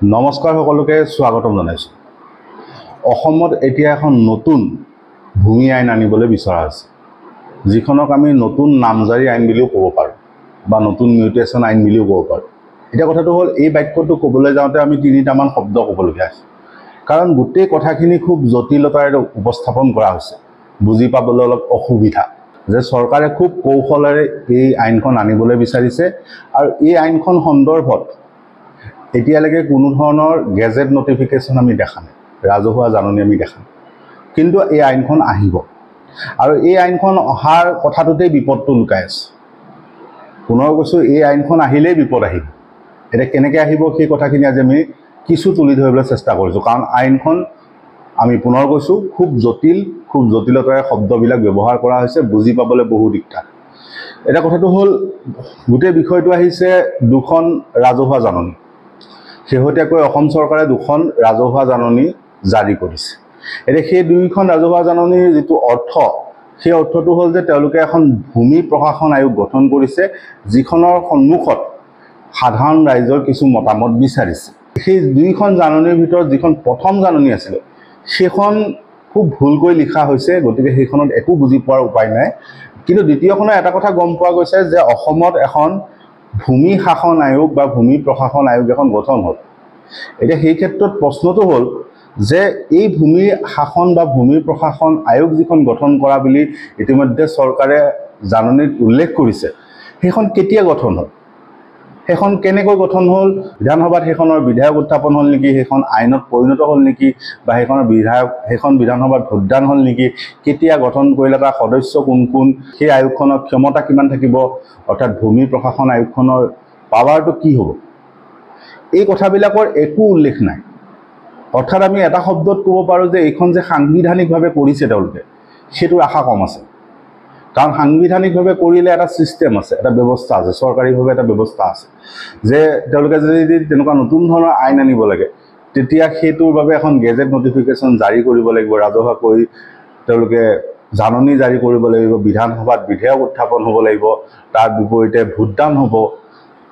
নমস্কাৰ সকলোকে স্বাগতম জনাইছোঁ। অসমত এতিয়া এখন নতুন ভূমি আইন আনিবলৈ বিচৰা হৈছে, যিখনক আমি নতুন নামজাৰি আইন বুলিও ক'ব পাৰোঁ বা নতুন মিউটেশ্যন আইন বুলিও ক'ব পাৰোঁ। এতিয়া কথাটো হ'ল, এই বাক্যটো ক'বলৈ যাওঁতে আমি তিনিটামান শব্দ ক'বলগীয়া আছে, কাৰণ গোটেই কথাখিনি খুব জটিলতাৰে উপস্থাপন কৰা হৈছে, বুজি পাবলৈ অলপ অসুবিধা। যে চৰকাৰে খুব কৌশলেৰে এই আইনখন আনিবলৈ বিচাৰিছে, আৰু এই আইনখন সন্দৰ্ভত এতিয়ালৈকে কোনো ধৰণৰ গেজেট নটিফিকেশ্যন আমি দেখা নাই, ৰাজহুৱা জাননী আমি দেখা নাই। কিন্তু এই আইনখন আহিব, আৰু এই আইনখন অহাৰ কথাটোতেই বিপদটো লুকাই আছে। পুনৰ কৈছোঁ, এই আইনখন আহিলেই বিপদ আহিব। এতিয়া কেনেকৈ আহিব সেই কথাখিনি আজি আমি কিছু তুলি ধৰিবলৈ চেষ্টা কৰিছোঁ, কাৰণ আইনখন আমি পুনৰ কৈছোঁ খুব জটিলতাৰে শব্দবিলাক ব্যৱহাৰ কৰা হৈছে, বুজি পাবলৈ বহু দিগদাৰ। এতিয়া কথাটো হ'ল, গোটেই বিষয়টো আহিছে দুখন ৰাজহুৱা জাননী। শেহতীয়াকৈ অসম চৰকাৰে দুখন ৰাজহুৱা জাননী জাৰি কৰিছে। এতিয়া সেই দুইখন ৰাজহুৱা জাননীৰ যিটো অৰ্থ, সেই অৰ্থটো হ'ল যে তেওঁলোকে এখন ভূমি প্ৰশাসন আয়োগ গঠন কৰিছে, যিখনৰ সন্মুখত সাধাৰণ ৰাইজৰ কিছু মতামত বিচাৰিছে। সেই দুইখন জাননীৰ ভিতৰত যিখন প্ৰথম জাননী আছিলে, সেইখন খুব ভুলকৈ লিখা হৈছে, গতিকে সেইখনত একো বুজি পোৱাৰ উপায় নাই। কিন্তু দ্বিতীয়খনৰ এটা কথা গম পোৱা গৈছে যে অসমত এখন ভূমি শাসন আয়োগ বা ভূমি প্ৰশাসন আয়োগ এখন গঠন হ'ল। এতিয়া সেই ক্ষেত্ৰত প্ৰশ্নটো হ'ল যে এই ভূমি শাসন বা ভূমি প্ৰশাসন আয়োগ যিখন গঠন কৰা বুলি ইতিমধ্যে চৰকাৰে জাননীত উল্লেখ কৰিছে, সেইখন কেতিয়া গঠন হ'ল, সেইখন কেনেকৈ গঠন হ'ল, বিধানসভাত সেইখনৰ বিধেয়ক উত্থাপন হ'ল নেকি, সেইখন আইনত পৰিণত হ'ল নেকি, বা সেইখন বিধানসভাত ভোটদান হ'ল নেকি, কেতিয়া গঠন কৰিলে, তাৰ সদস্য কোন কোন, সেই আয়োগখনৰ ক্ষমতা কিমান থাকিব, অৰ্থাৎ ভূমি প্ৰশাসন আয়োগখনৰ পাৱাৰটো কি হ'ব, এই কথাবিলাকৰ একো উল্লেখ নাই। অৰ্থাৎ আমি এটা শব্দত ক'ব পাৰোঁ যে এইখন যে সাংবিধানিকভাৱে কৰিছে তেওঁলোকে, সেইটোৰ আশা কম আছে। কাৰণ সাংবিধানিকভাৱে কৰিলে এটা ছিষ্টেম আছে, এটা ব্যৱস্থা আছে, চৰকাৰীভাৱে এটা ব্যৱস্থা আছে, যে তেওঁলোকে যদি তেনেকুৱা নতুন ধৰণৰ আইন আনিব লাগে, তেতিয়া সেইটোৰ বাবে এখন গেজেট নটিফিকেশ্যন জাৰি কৰিব লাগিব, ৰাজহুৱাকৈ তেওঁলোকে জাননী জাৰি কৰিব লাগিব, বিধানসভাত বিধেয়ক উত্থাপন হ'ব লাগিব, তাৰ বিপৰীতে ভোটদান হ'ব,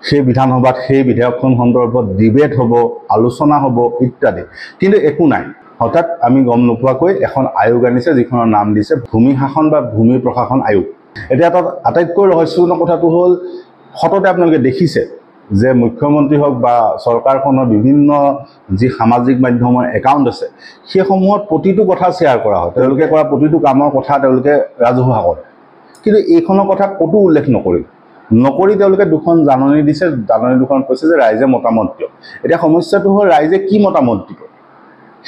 সেই বিধানসভাত সেই বিধেয়কখন সন্দৰ্ভত ডিবেট হ'ব, আলোচনা হ'ব ইত্যাদি। কিন্তু একো নাই। হঠাৎ আমি গম নোপোৱাকৈ এখন আয়োগ আনিছে, যিখনৰ নাম দিছে ভূমি শাসন বা ভূমি প্ৰশাসন আয়োগ। এতিয়া তাত আটাইতকৈ ৰহস্যজনক কথাটো হ'ল, সততে আপোনালোকে দেখিছে যে মুখ্যমন্ত্ৰী হওক বা চৰকাৰখনৰ বিভিন্ন যি সামাজিক মাধ্যমৰ একাউণ্ট আছে, সেইসমূহত প্ৰতিটো কথা শ্বেয়াৰ কৰা হয়, তেওঁলোকে কৰা প্ৰতিটো কামৰ কথা তেওঁলোকে ৰাজহুৱা কৰে। কিন্তু এইখনৰ কথা ক'তো উল্লেখ নকৰি তেওঁলোকে দুখন জাননী দিছে, জাননী দুখন কৈছে যে ৰাইজে মতামত দিয়ক। এতিয়া সমস্যাটো হ'ল, ৰাইজে কি মতামত দিব,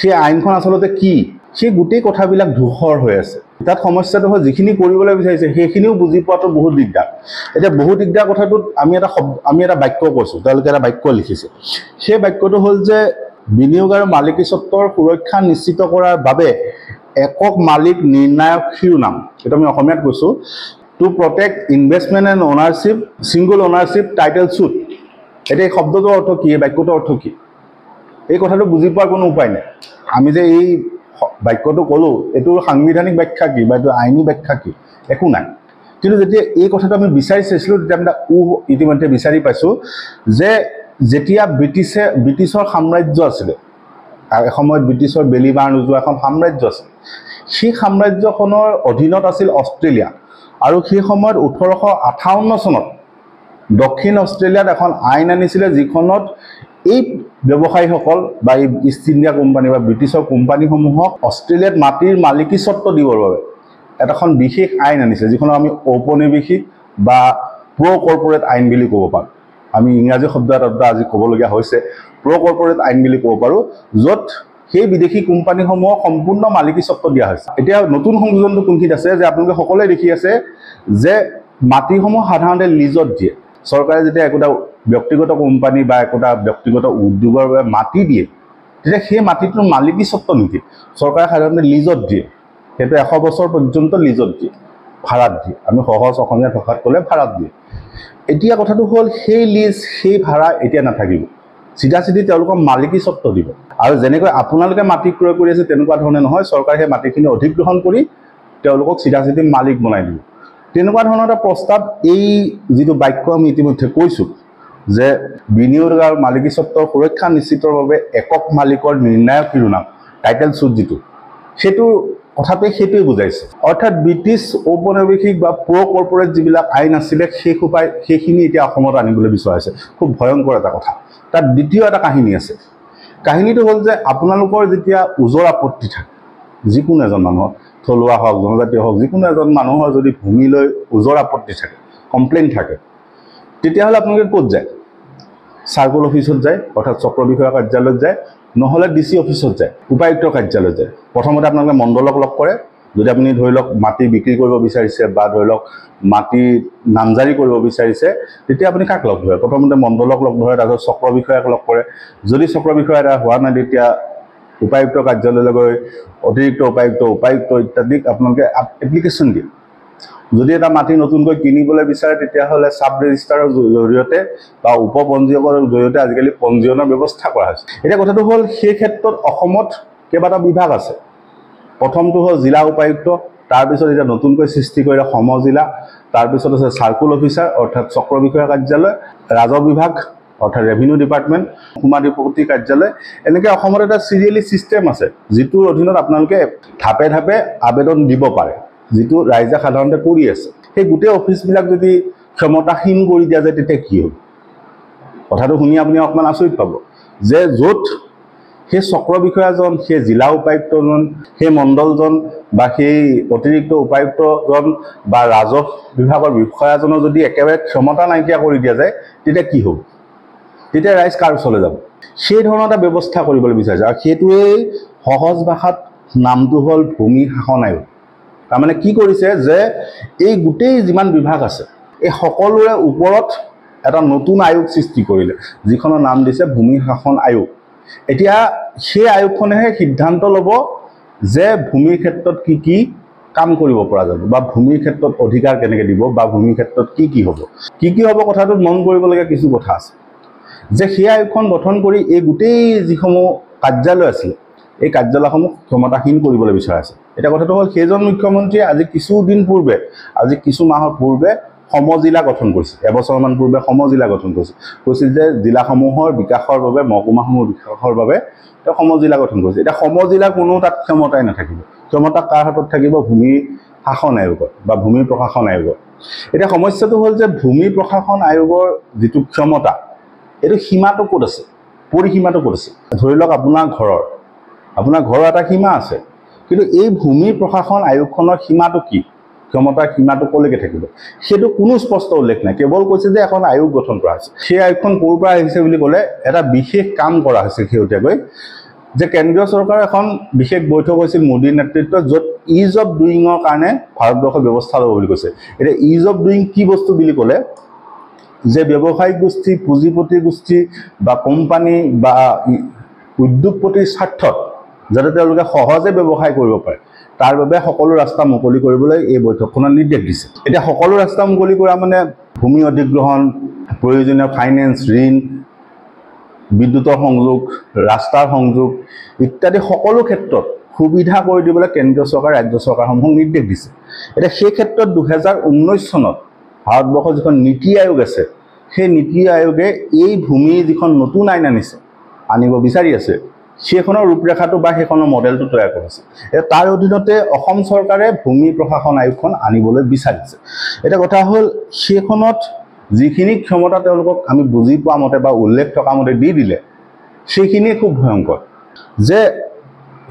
সেই আইনখন আচলতে কি, সেই গোটেই কথাবিলাক ধূসৰ হৈ আছে। তাত সমস্যাটো হ'ল, যিখিনি কৰিবলৈ বিচাৰিছে সেইখিনিও বুজি পোৱাটো বহুত দিগদাৰ। এতিয়া বহুত দিগদাৰ কথাটোত আমি এটা বাক্য কৈছোঁ, তেওঁলোকে এটা বাক্য লিখিছে। সেই বাক্যটো হ'ল যে বিনিয়োগ আৰু মালিকী স্বত্বৰ সুৰক্ষা নিশ্চিত কৰাৰ বাবে একক মালিক নিৰ্ণায়ক শিৰোনাম, এইটো আমি অসমীয়াত কৈছোঁ, to protect investment and ownership, single ownership title suit. এতিয়া এই শব্দটোৰ অৰ্থ কি, এই বাক্যটোৰ অৰ্থ কি, এই কথাটো বুজি পোৱাৰ কোনো উপায় নাই। আমি যে এই বাক্যটো ক'লোঁ, এইটোৰ সাংবিধানিক ব্যাখ্যা কি বা এইটো আইনী ব্যাখ্যা কি, একো নাই। কিন্তু যেতিয়া এই কথাটো আমি বিচাৰি চাইছিলোঁ, তেতিয়া আমি ইতিমধ্যে বিচাৰি পাইছোঁ যে যেতিয়া ব্ৰিটিছৰ সাম্ৰাজ্য আছিলে, এসময়ত ব্ৰিটিছৰ বেলিবাৰ নোযোৱা এখন সাম্ৰাজ্য আছিল, সেই সাম্ৰাজ্যখনৰ অধীনত আছিল অষ্ট্ৰেলিয়া। আৰু সেই সময়ত 1858 চনত দক্ষিণ অষ্ট্ৰেলিয়াত এখন আইন আনিছিলে, যিখনত এই ব্যৱসায়ীসকল বা এই ইষ্ট ইণ্ডিয়া কোম্পানী বা ব্ৰিটিছৰ কোম্পানীসমূহক অষ্ট্ৰেলিয়াত মাটিৰ মালিকী স্বত্ব দিবৰ বাবে এখন বিশেষ আইন আনিছে, যিখনক আমি ঔপনিৱেশিক বা প্ৰ' কৰ্পৰেট আইন বুলি ক'ব পাৰোঁ। আমি ইংৰাজী শব্দ এটা আজি ক'বলগীয়া হৈছে, প্ৰ' কৰ্পৰেট আইন বুলি ক'ব পাৰোঁ, য'ত সেই বিদেশী কোম্পানীসমূহক সম্পূৰ্ণ মালিকী স্বত্ব দিয়া হৈছে। এতিয়া নতুন সংযোজনটো কোনখিনিত আছে, যে আপোনালোকে সকলোৱে দেখি আছে যে মাটিসমূহ সাধাৰণতে লিজত দিয়ে। চৰকাৰে যেতিয়া একোটা ব্যক্তিগত কোম্পানী বা একোটা ব্যক্তিগত উদ্যোগৰ বাবে মাটি দিয়ে, তেতিয়া সেই মাটিটোৰ মালিকী স্বত্ব নিদিয়ে, চৰকাৰে সাধাৰণতে লিজত দিয়ে। সেইটো 100 বছৰ পৰ্যন্ত লিজত দিয়ে, ভাড়াত দিয়ে। আমি সহজ অসমীয়া ভাষাত ক'লে ভাড়াত দিয়ে। এতিয়া কথাটো হ'ল, সেই লিজ, সেই ভাড়া এতিয়া নাথাকিব, চিধা তেওঁলোকক মালিকী স্বত্ব দিব। আৰু যেনেকৈ আপোনালোকে মাটি ক্ৰয় কৰি আছে, তেনেকুৱা ধৰণে নহয়, চৰকাৰে সেই মাটিখিনি অধিগ্ৰহণ কৰি তেওঁলোকক চিধা মালিক বনাই দিব। তেনেকুৱা ধৰণৰ এটা প্ৰস্তাৱ এই যিটো বাক্য আমি ইতিমধ্যে কৈছোঁ, যে বিনিয়োগ আৰু মালিকী স্বত্বৰ সুৰক্ষা নিশ্চিতৰ বাবে একক মালিকৰ নিৰ্ণায়ক শিৰোনাম টাইটেল চুট যিটো সেইটো কথাটোৱে সেইটোৱে বুজাইছে অৰ্থাৎ ব্ৰিটিছ ঔপনিৱেশিক বা প্ৰ কৰ্পৰেট যিবিলাক আইন আছিলে সেইখিনি এতিয়া অসমত আনিবলৈ বিচৰাইছে খুব ভয়ংকৰ এটা কথা তাত দ্বিতীয় এটা কাহিনী আছে কাহিনীটো হ'ল যে আপোনালোকৰ যেতিয়া ওজৰ আপত্তি থাকে যিকোনো এজন মানুহৰ থলুৱা হওক জনজাতীয় হওক যিকোনো এজন মানুহৰ যদি ভূমিলৈ ওজৰ আপত্তি থাকে কমপ্লেইন থাকে তেতিয়াহ'লে আপোনালোকে ক'ত যায় চাৰ্কল অফিচত যায় অৰ্থাৎ চক্ৰ বিষয়া কাৰ্যালয়ত যায় নহ'লে ডিচি অফিচত যায় উপায়ুক্ত কাৰ্যালয়ত যায় প্ৰথমতে আপোনালোকে মণ্ডলক লগ কৰে যদি আপুনি ধৰি লওক মাটি বিক্ৰী কৰিব বিচাৰিছে বা ধৰি লওক মাটি নামজাৰি কৰিব বিচাৰিছে তেতিয়া আপুনি কাক লগ ধৰে প্ৰথমতে মণ্ডলক লগ ধৰে তাৰপিছত চক্ৰ বিষয়াক লগ কৰে যদি চক্ৰ বিষয়া এটা হোৱা নাই তেতিয়া উপায়ুক্ত কাৰ্যালয়লৈ গৈ অতিৰিক্ত উপায়ুক্ত ইত্যাদিক আপোনালোকে এপ্লিকেশ্যন দিয়ে যদি এটা মাটি নতুনকৈ কিনিবলৈ বিচাৰে তেতিয়াহ'লে সাব ৰেজিষ্টাৰৰ জৰিয়তে বা উপপঞ্জীয়কৰ জৰিয়তে আজিকালি পঞ্জীয়নৰ ব্যৱস্থা কৰা হৈছে এতিয়া কথাটো হ'ল সেই ক্ষেত্ৰত অসমত কেইবাটা বিভাগ আছে প্ৰথমটো হ'ল জিলা উপায়ুক্ত তাৰপিছত এতিয়া নতুনকৈ সৃষ্টি কৰিলে সমজিলা তাৰপিছত আছে চাৰ্কুল অফিচাৰ অৰ্থাৎ চক্ৰ বিষয়া কাৰ্যালয় ৰাজহ বিভাগ অৰ্থাৎ ৰেভিনিউ ডিপাৰ্টমেণ্ট সীমাধিপতি কাৰ্যালয় এনেকৈ অসমত এটা চিৰিয়েলি ছিষ্টেম আছে যিটোৰ অধীনত আপোনালোকে ধাপে ধাপে আবেদন দিব পাৰে যিটো ৰাইজে সাধাৰণতে কৰি আছে সেই গোটেই অফিচবিলাক যদি ক্ষমতাহীন কৰি দিয়া যায় তেতিয়া কি হ'ব কথাটো শুনি আপুনি অকণমান আচৰিত পাব যে য'ত সেই চক্ৰ বিষয়াজন সেই জিলা উপায়ুক্তজন সেই মণ্ডলজন বা সেই অতিৰিক্ত উপায়ুক্তজন বা ৰাজহ বিভাগৰ বিষয়াজনৰ যদি একেবাৰে ক্ষমতা নাইকিয়া কৰি দিয়া যায় তেতিয়া কি হ'ব তেতিয়া ৰাইজ কাৰ ওচৰলৈ যাব সেই ধৰণৰ এটা ব্যৱস্থা কৰিবলৈ বিচাৰিছে আৰু সেইটোৱেই সহজ ভাষাত নামটো হ'ল ভূমি শাসন আয়োগ তাৰমানে কি কৰিছে যে এই গোটেই যিমান বিভাগ আছে এই সকলোৰে ওপৰত এটা নতুন আয়োগ সৃষ্টি কৰিলে যিখনৰ নাম দিছে ভূমি শাসন আয়োগ এতিয়া সেই আয়োগখনেহে সিদ্ধান্ত ল'ব যে ভূমিৰ ক্ষেত্ৰত কি কাম কৰিব পৰা যাব বা ভূমিৰ ক্ষেত্ৰত অধিকাৰ কেনেকৈ দিব বা ভূমিৰ ক্ষেত্ৰত কি হ'ব কথাটোত মন কৰিবলগীয়া কিছু কথা আছে যে সেই আয়োগখন গঠন কৰি এই গোটেই যিসমূহ কাৰ্যালয় আছিল এই কাৰ্যালয়সমূহ ক্ষমতাহীন কৰিবলৈ বিচৰা আছে এটা কথাটো হ'ল সেইজন মুখ্যমন্ত্ৰীয়ে আজি কিছু মাহৰ পূৰ্বে সমজিলা গঠন কৰিছিল এবছৰমান পূৰ্বে সমজিলা গঠন কৈছিল যে জিলাসমূহৰ বিকাশৰ বাবে মহকুমাসমূহৰ বিকাশৰ বাবে তেওঁ সমজিলা গঠন কৰিছে এতিয়া সমজিলা কোনো তাত ক্ষমতাই নাথাকিব ক্ষমতা কাৰ হাতত থাকিব ভূমি শাসন আয়োগৰ বা ভূমি প্ৰশাসন আয়োগৰ এতিয়া সমস্যাটো হ'ল যে ভূমি প্ৰশাসন আয়োগৰ যিটো ক্ষমতা এইটো সীমাটো ক'ত আছে পৰিসীমাটো ক'ত আছে ধৰি লওক আপোনাৰ ঘৰৰ এটা সীমা আছে কিন্তু এই ভূমি প্ৰশাসন আয়োগখনৰ সীমাটো কি ক্ষমতাৰ সীমাটো ক'লৈকে থাকিব সেইটো কোনো স্পষ্ট উল্লেখ নাই কেৱল কৈছে যে এখন আয়োগ গঠন কৰা হৈছে সেই আয়োগখন ক'ৰ পৰা আহিছে বুলি ক'লে এটা বিশেষ কাম কৰা হৈছে শেহতীয়াকৈ যে কেন্দ্ৰীয় চৰকাৰৰ এখন বিশেষ বৈঠক হৈছিল মোদীৰ নেতৃত্বত য'ত ইজ অফ ডুইঙৰ কাৰণে ভাৰতবৰ্ষৰ ব্যৱস্থা ল'ব বুলি কৈছে এতিয়া ইজ অফ ডুইং কি বস্তু বুলি ক'লে যে ব্যৱসায়িক গোষ্ঠী পুঁজিপতি গোষ্ঠী বা কোম্পানী বা উদ্যোগপতিৰ স্বাৰ্থত যাতে তেওঁলোকে সহজে ব্যৱসায় কৰিব পাৰে তাৰ বাবে সকলো ৰাস্তা মুকলি কৰিবলৈ এই বৈঠকখনত নিৰ্দেশ দিছে এতিয়া সকলো ৰাস্তা মুকলি কৰা মানে ভূমি অধিগ্ৰহণ প্ৰয়োজনীয় ফাইনেন্স ঋণ বিদ্যুতৰ সংযোগ ৰাস্তাৰ সংযোগ ইত্যাদি সকলো ক্ষেত্ৰত সুবিধা কৰি দিবলৈ কেন্দ্ৰীয় চৰকাৰ ৰাজ্য চৰকাৰসমূহক নিৰ্দেশ দিছে এতিয়া সেই ক্ষেত্ৰত 2019 চনত ভাৰতবৰ্ষৰ যিখন নীতি আয়োগ আছে সেই নীতি আয়োগে এই ভূমি যিখন নতুন আইন আনিব বিচাৰি আছে সেইখনৰ ৰূপৰেখাটো বা সেইখনৰ মডেলটো তৈয়াৰ কৰিছে তাৰ অধীনতে অসম চৰকাৰে ভূমি প্ৰশাসন আয়োগখন আনিবলৈ বিচাৰিছে এটা কথা হ'ল সেইখনত যিখিনি ক্ষমতা তেওঁলোকক আমি বুজি পোৱা মতে বা উল্লেখ থকা মতে দি দিলে সেইখিনি খুব ভয়ংকৰ যে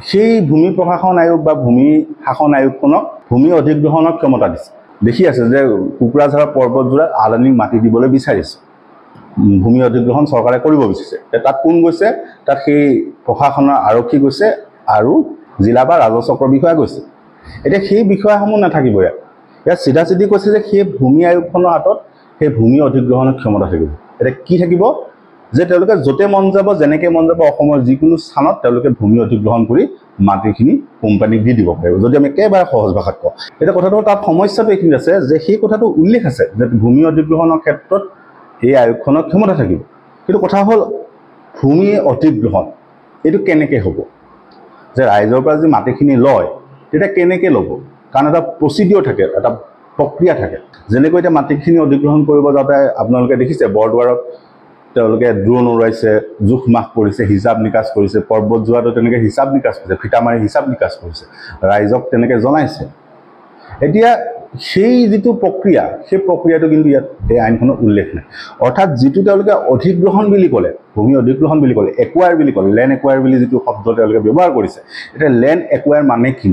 সেই ভূমি প্ৰশাসন আয়োগ বা ভূমি শাসন আয়োগখনক ভূমি অধিগ্ৰহণৰ ক্ষমতা দিছে দেখি আছে যে কুকুৰাঝাৰৰ পৰ্বতজোৰাত আদানীক মাটি দিবলৈ বিচাৰিছে ভূমি অধিগ্ৰহণ চৰকাৰে কৰিব বিচাৰিছে তাত কোন গৈছে তাত সেই প্ৰশাসনৰ আৰক্ষী গৈছে আৰু জিলা বা ৰাজহ চক্ৰ বিষয়া গৈছে এতিয়া সেই বিষয়াসমূহ নাথাকিব ইয়াত চিধা কৈছে যে সেই ভূমি আয়োগখনৰ হাতত সেই ভূমি অধিগ্ৰহণৰ ক্ষমতা থাকিব এতিয়া কি থাকিব যে তেওঁলোকে য'তে মন যাব যেনেকৈ মন যাব অসমৰ যিকোনো স্থানত তেওঁলোকে ভূমি অধিগ্ৰহণ কৰি মাটিখিনি কোম্পানীক দি দিব পাৰিব যদি আমি একেবাৰে সহজ ভাষাত কওঁ এতিয়া কথাটো তাত সমস্যাটো এইখিনি আছে যে সেই কথাটো উল্লেখ আছে যে ভূমি অধিগ্ৰহণৰ ক্ষেত্ৰত এই আয়োগখনৰ ক্ষমতা থাকিব কিন্তু কথা হ'ল ভূমি অধিগ্ৰহণ এইটো কেনেকৈ হ'ব যে ৰাইজৰ পৰা যদি মাটিখিনি লয় তেতিয়া কেনেকৈ ল'ব কাৰণ এটা প্ৰচিডিঅ'ৰ থাকে এটা প্ৰক্ৰিয়া থাকে যেনেকৈ এতিয়া মাটিখিনি অধিগ্ৰহণ কৰিব যাওঁতে আপোনালোকে দেখিছে বৰদুৱাৰত তেওঁলোকে ড্ৰোন উৰাইছে, জোখ মাখ কৰিছে, হিচাপ নিকাচ কৰিছে, পৰ্বত যোৱাটো তেনেকৈ হিচাপ নিকাচ কৰিছে, ফিটা মাৰি হিচাপ নিকাচ কৰিছে, ৰাইজক তেনেকৈ জনাইছে। এতিয়া সেই যিটো প্ৰক্ৰিয়া, সেই প্ৰক্ৰিয়াটো কিন্তু ইয়াত এই আইনখনত উল্লেখ নাই। অৰ্থাৎ যিটো তেওঁলোকে অধিগ্ৰহণ বুলি ক'লে, ভূমি অধিগ্ৰহণ বুলি ক'লে, একুৱায়াৰ বুলি ক'লে, লেণ্ড একুৱায়াৰ বুলি যিটো শব্দ তেওঁলোকে ব্যৱহাৰ কৰিছে, এতিয়া লেণ্ড একুৱায়াৰ মানে কি,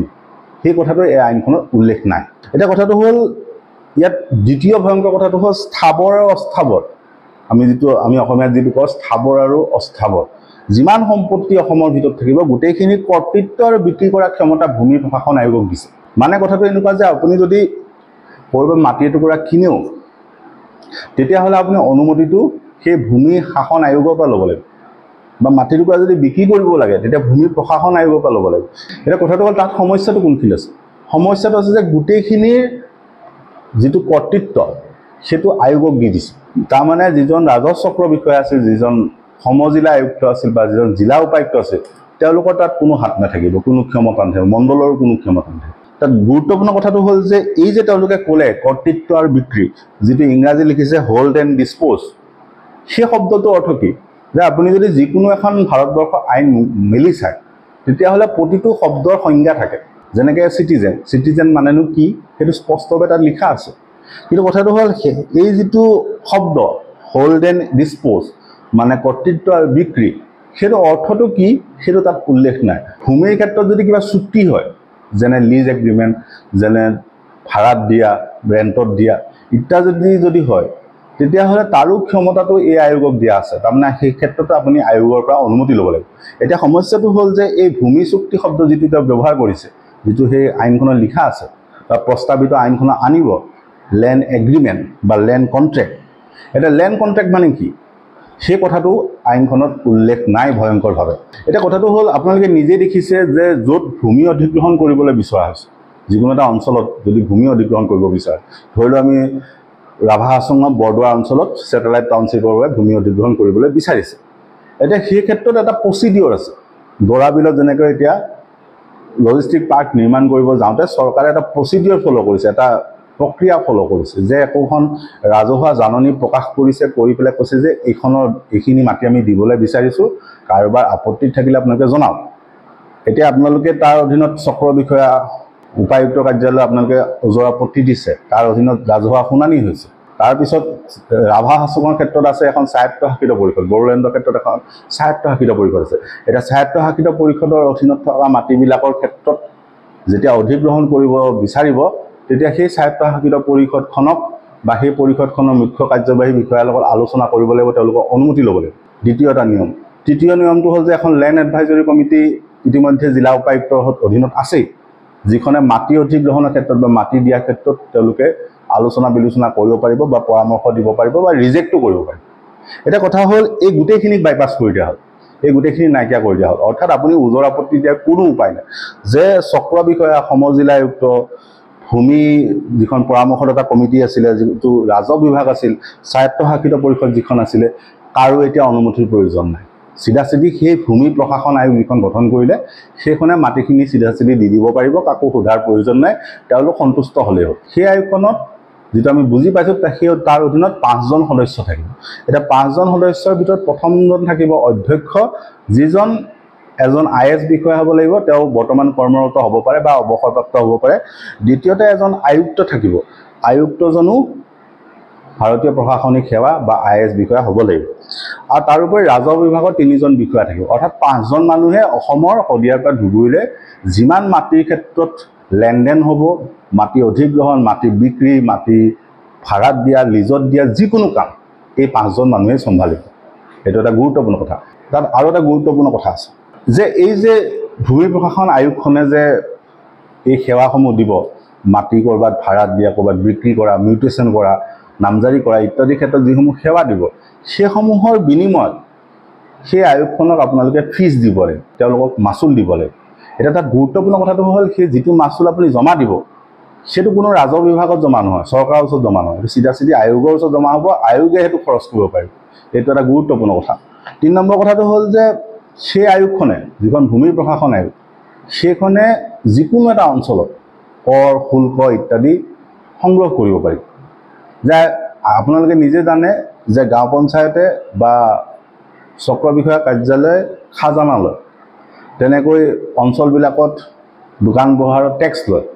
সেই কথাটো এই আইনখনত উল্লেখ নাই। এতিয়া কথাটো হ'ল, ইয়াত দ্বিতীয় ভয়ংকৰ কথাটো হ'ল স্থাৱৰ আৰু অস্থাৱৰ। আমি অসমীয়াত যিটো কওঁ স্থাৱৰ আৰু অস্থাৱৰ, যিমান সম্পত্তি অসমৰ ভিতৰত থাকিব গোটেইখিনি কৰ্তৃত্ব আৰু বিক্ৰী কৰাৰ ক্ষমতা ভূমি প্ৰশাসন আয়োগক দিছে। মানে কথাটো এনেকুৱা যে আপুনি যদি ক'ৰবাত মাটি এটুকুৰা কিনেও, তেতিয়াহ'লে আপুনি অনুমতিটো সেই ভূমি শাসন আয়োগৰ পৰা ল'ব লাগিব, বা মাটি টুকুৰা যদি বিক্ৰী কৰিব লাগে তেতিয়া ভূমি প্ৰশাসন আয়োগৰ পৰা ল'ব লাগিব। এতিয়া কথাটো হ'ল তাত সমস্যাটো কোনখিনি আছে? সমস্যাটো আছে যে গোটেইখিনিৰ যিটো কৰ্তৃত্ব সেইটো আয়োগক দি দিছে। তাৰমানে যিজন ৰাজহ চক্ৰ বিষয়া আছিল, যিজন সমজিলা আয়ুক্ত আছিল বা যিজন জিলা উপায়ুক্ত আছিল, তেওঁলোকৰ তাত কোনো হাত নাথাকিব, কোনো ক্ষমতা নাথাকিব, মণ্ডলৰো কোনো ক্ষমতা নাথাকিব। তাত গুৰুত্বপূৰ্ণ কথাটো হ'ল যে এই যে তেওঁলোকে ক'লে কৰ্তৃত্ব আৰু বিক্ৰী, যিটো ইংৰাজী লিখিছে হোল্ড এণ্ড ডিছপ'জ, সেই শব্দটোৰ অৰ্থ কি? যে আপুনি যদি যিকোনো এখন ভাৰতবৰ্ষৰ আইন মেলি চায় তেতিয়াহ'লে প্ৰতিটো শব্দৰ সংজ্ঞা থাকে। যেনেকৈ চিটিজেন মানেনো কি সেইটো স্পষ্টভাৱে তাত লিখা আছে। কিন্তু কথাটো হ'ল এই যিটো শব্দ হোল্ড এণ্ড ডিছপ'জ মানে কৰ্তৃত্ব আৰু বিক্ৰী, সেইটো অৰ্থটো কি সেইটো তাত উল্লেখ নাই। ভূমিৰ ক্ষেত্ৰত যদি কিবা চুক্তি হয়, যেনে লিজ এগ্ৰিমেণ্ট, যেনে ভাড়াত দিয়া, ৰেণ্টত দিয়া ইত্যাদি যদি হয়, তেতিয়াহ'লে তাৰো ক্ষমতাটো এই আয়োগক দিয়া আছে। তাৰমানে সেই ক্ষেত্ৰতো আপুনি আয়োগৰ পৰা অনুমতি ল'ব লাগিব। এতিয়া সমস্যাটো হ'ল যে এই ভূমি চুক্তি শব্দ যিটো তেওঁ ব্যৱহাৰ কৰিছে, যিটো সেই আইনখনত লিখা আছে বা প্ৰস্তাৱিত আইনখনত আনিব, লেণ্ড এগ্ৰিমেণ্ট বা লেণ্ড কণ্ট্ৰেক্ট। এতিয়া লেণ্ড কণ্ট্ৰেক্ট মানে কি সেই কথাটো আইনখনত উল্লেখ নাই ভয়ংকৰভাৱে। এতিয়া কথাটো হ'ল আপোনালোকে নিজে দেখিছে যে য'ত ভূমি অধিগ্ৰহণ কৰিবলৈ বিচৰা হৈছে, যিকোনো এটা অঞ্চলত যদি ভূমি অধিগ্ৰহণ কৰিব বিচাৰে, ধৰি লওক আমি ৰাভা হাছঙৰ বৰদোৱা অঞ্চলত ছেটেলাইট টাউনশ্বিপৰ বাবে ভূমি অধিগ্ৰহণ কৰিবলৈ বিচাৰিছে। এতিয়া সেই ক্ষেত্ৰত এটা প্ৰচিডিঅ'ৰ আছে। বৰাবিলত যেনেকৈ এতিয়া লজিষ্টিক পাৰ্ক নিৰ্মাণ কৰিব যাওঁতে চৰকাৰে এটা প্ৰচিডিঅ'ৰ ফ'ল' কৰিছে, এটা প্ৰক্ৰিয়া ফ'ল' কৰিছে, যে একোখন ৰাজহুৱা জাননী প্ৰকাশ কৰিছে, কৰি পেলাই কৈছে যে এইখিনি মাটি আমি দিবলৈ বিচাৰিছোঁ, কাৰোবাৰ আপত্তি থাকিলে আপোনালোকে জনাওক। এতিয়া আপোনালোকে তাৰ অধীনত চক্ৰ বিষয়া, উপায়ুক্ত কাৰ্যালয় আপোনালোকে ওজৰ আপত্তি দিছে, তাৰ অধীনত ৰাজহুৱা শুনানি হৈছে। তাৰপিছত ৰাভা হাছঙৰ ক্ষেত্ৰত আছে এখন স্বায়ত্তশাসিত পৰিষদ, বড়োলেণ্ডৰ ক্ষেত্ৰত এখন স্বায়ত্তশাসিত পৰিষদ আছে। এতিয়া স্বায়ত্তশাসিত পৰিষদৰ অধীনত থকা মাটিবিলাকৰ ক্ষেত্ৰত যেতিয়া অধিগ্ৰহণ কৰিব বিচাৰিব, তেতিয়া সেই স্বায়ত্তশাসিত পৰিষদখনক বা সেই পৰিষদখনৰ মুখ্য কাৰ্যবাহী বিষয়াৰ লগত আলোচনা কৰিব লাগিব, তেওঁলোকৰ অনুমতি ল'ব লাগিব। দ্বিতীয় এটা নিয়ম। তৃতীয় নিয়মটো হ'ল যে এখন লেণ্ড এডভাইজৰী কমিটি ইতিমধ্যে জিলা উপায়ুক্তৰ অধীনত আছেই, যিখনে মাটি অধিগ্ৰহণৰ ক্ষেত্ৰত বা মাটি দিয়াৰ ক্ষেত্ৰত তেওঁলোকে আলোচনা বিলোচনা কৰিব পাৰিব বা পৰামৰ্শ দিব পাৰিব বা ৰিজেক্টো কৰিব পাৰিব। এতিয়া কথা হ'ল এই গোটেইখিনিক বাইপাছ কৰি দিয়া হ'ল, এই গোটেইখিনি নাইকিয়া কৰি দিয়া হ'ল। অৰ্থাৎ আপুনি ওজৰ আপত্তি দিয়াৰ কোনো উপায় নাই। যে চক্ৰ বিষয়া, সমজিলা আয়ুক্ত, ভূমি যিখন পৰামৰ্শদাতা কমিটি আছিলে, যিটো ৰাজহ বিভাগ আছিল, স্বায়ত্তশাসিত পৰিষদ যিখন আছিলে, কাৰো এতিয়া অনুমতিৰ প্ৰয়োজন নাই। চিধাচিধি সেই ভূমি প্ৰশাসন আয়োগ যিখন গঠন কৰিলে, সেইখনে মাটিখিনি চিধাচিধি দি দিব পাৰিব, কাকো সোধাৰ প্ৰয়োজন নাই, তেওঁলোক সন্তুষ্ট হ'লেই হ'ল। সেই আয়োগখনত যিটো আমি বুজি পাইছোঁ, তাৰ অধীনত 5জন সদস্য থাকিব। এতিয়া 5জন সদস্যৰ ভিতৰত প্ৰথমজন থাকিব অধ্যক্ষ, যিজন এজন IS বিষয়া হ'ব লাগিব, তেওঁ বৰ্তমান কৰ্মৰত হ'ব পাৰে বা অৱসৰপ্ৰাপ্ত হ'ব পাৰে। দ্বিতীয়তে এজন আয়ুক্ত থাকিব, আয়ুক্তজনো ভাৰতীয় প্ৰশাসনিক সেৱা বা IS বিষয়া হ'ব লাগিব। আৰু তাৰোপৰি ৰাজহ বিভাগৰ 3জন বিষয়া থাকিব। অৰ্থাৎ 5জন মানুহে অসমৰ শদিয়াৰ পৰা ধুবুৰীলৈ যিমান মাটিৰ ক্ষেত্ৰত লেনদেন হ'ব, মাটি অধিগ্ৰহণ, মাটি বিক্ৰী, মাটি ভাড়াত দিয়া, লিজত দিয়া, যিকোনো কাম এই 5জন মানুহে চম্ভালিব। এইটো এটা গুৰুত্বপূৰ্ণ কথা। তাত আৰু এটা গুৰুত্বপূৰ্ণ কথা আছে যে এই যে ভূমি প্ৰশাসন আয়োগখনে যে এই সেৱাসমূহ দিব, মাটি ক'ৰবাত ভাড়াত দিয়া, ক'ৰবাত বিক্ৰী কৰা, মিউটেশ্যন কৰা, নামজাৰি কৰা ইত্যাদি ক্ষেত্ৰত যিসমূহ সেৱা দিব, সেইসমূহৰ বিনিময়ত সেই আয়োগখনক আপোনালোকে ফিজ দিব লাগিব, তেওঁলোকক মাচুল দিব লাগিব। এতিয়া তাত গুৰুত্বপূৰ্ণ কথাটো হ'ল সেই যিটো মাচুল আপুনি জমা দিব, সেইটো কোনো ৰাজহ বিভাগত জমা নহয়, চৰকাৰৰ ওচৰত জমা নহয়, সেইটো চিধাচিধি আয়োগৰ ওচৰত জমা হ'ব, আয়োগে সেইটো খৰচ কৰিব পাৰিব। এইটো এটা গুৰুত্বপূৰ্ণ কথা। 3 নম্বৰ কথাটো হ'ল যে সেই আয়োগখনে, যিখন ভূমি প্ৰশাসন আয়োগ, সেইখনে যিকোনো এটা অঞ্চলত কৰ, শুল্ক ইত্যাদি সংগ্ৰহ কৰিব পাৰিব। যে আপোনালোকে নিজে জানে যে গাঁও পঞ্চায়তে বা চক্ৰ বিষয়া কাৰ্যালয়ে খাজানা লয়, তেনেকৈ অঞ্চলবিলাকত দোকান পোহাৰত টেক্স লয়।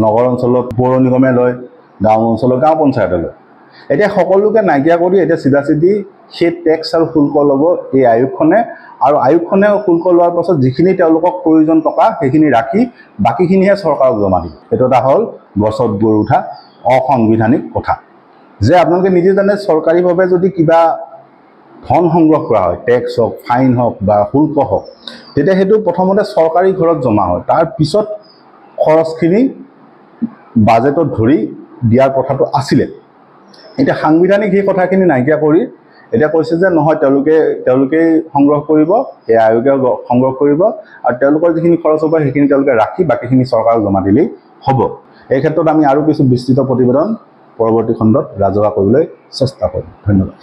নগৰ অঞ্চলত পৌৰ নিগমে লয়, গাঁও অঞ্চলত গাঁও পঞ্চায়তে লয়। এতিয়া সকলোকে নাইকিয়া কৰি এতিয়া চিধাচিধি সেই টেক্স আৰু শুল্ক ল'ব এই আয়োগখনে, আৰু আয়োগখনে শুল্ক লোৱাৰ পাছত যিখিনি তেওঁলোকক প্ৰয়োজন টকা সেইখিনি ৰাখি বাকীখিনিহে চৰকাৰক জমা দিব। এইটো এটা হ'ল গছত গৈ উঠা অসাংবিধানিক কথা। যে আপোনালোকে নিজে জানে চৰকাৰীভাৱে যদি কিবা ধন সংগ্ৰহ কৰা হয়, টেক্স হওক, ফাইন হওক বা শুল্ক হওক, তেতিয়া সেইটো প্ৰথমতে চৰকাৰী ঘৰত জমা হয়, তাৰ পিছত খৰচখিনি বাজেটত ধৰি দিয়াৰ কথাটো আছিলে। এতিয়া সাংবিধানিক সেই কথাখিনি নাইকিয়া কৰি এতিয়া কৈছে যে নহয়, তেওঁলোকেই সংগ্ৰহ কৰিব, এই আয়োগে সংগ্ৰহ কৰিব, আৰু তেওঁলোকৰ যিখিনি খৰচ হ'ব সেইখিনি তেওঁলোকে ৰাখি বাকীখিনি চৰকাৰক জমা দিলেই হ'ব। এই ক্ষেত্ৰত আমি আৰু কিছু বিস্তৃত প্ৰতিবেদন পৰৱৰ্তী খণ্ডত ৰাজহুৱা কৰিবলৈ চেষ্টা কৰিম। ধন্যবাদ।